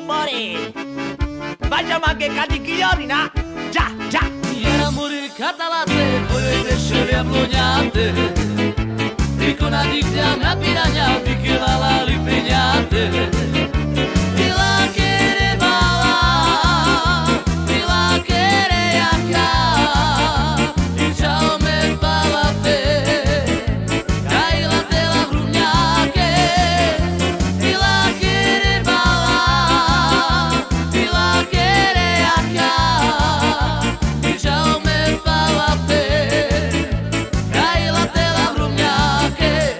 rumore. Facciamo anche cadigliorina. Già, già. Era muricata la te, poi crescere ablognate. E con la diccia mi ha piragnati che la ripegnate. E la che bala, e la che acá. E ciao me bala te, cai la te la brugnache. E la che bala, e la che acá. E ciao me bala te, cai la te la brugnache.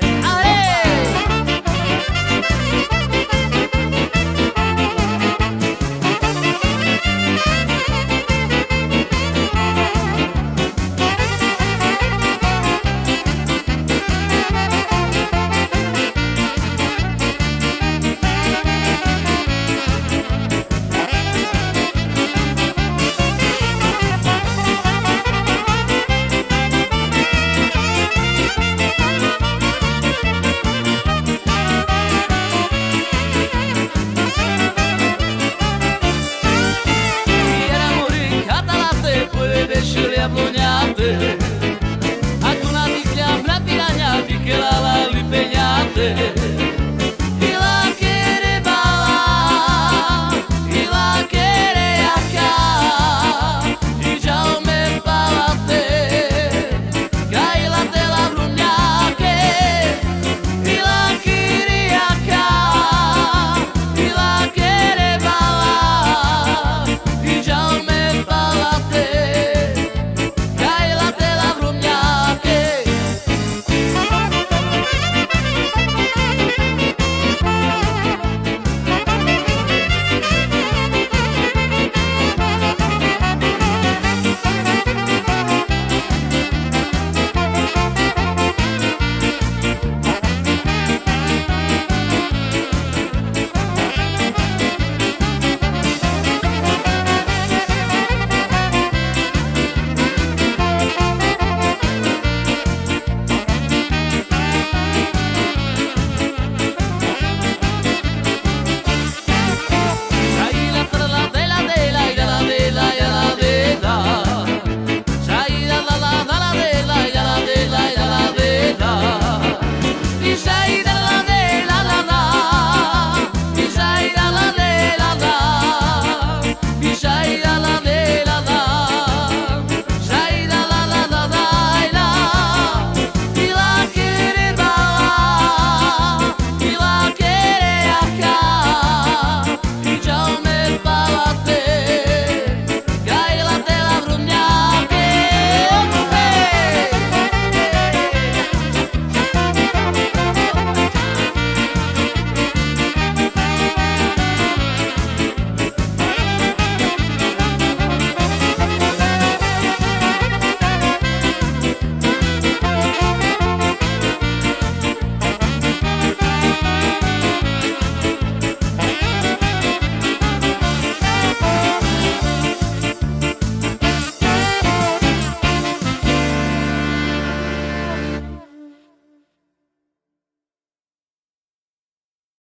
Era muricata la te, poi le ablognate.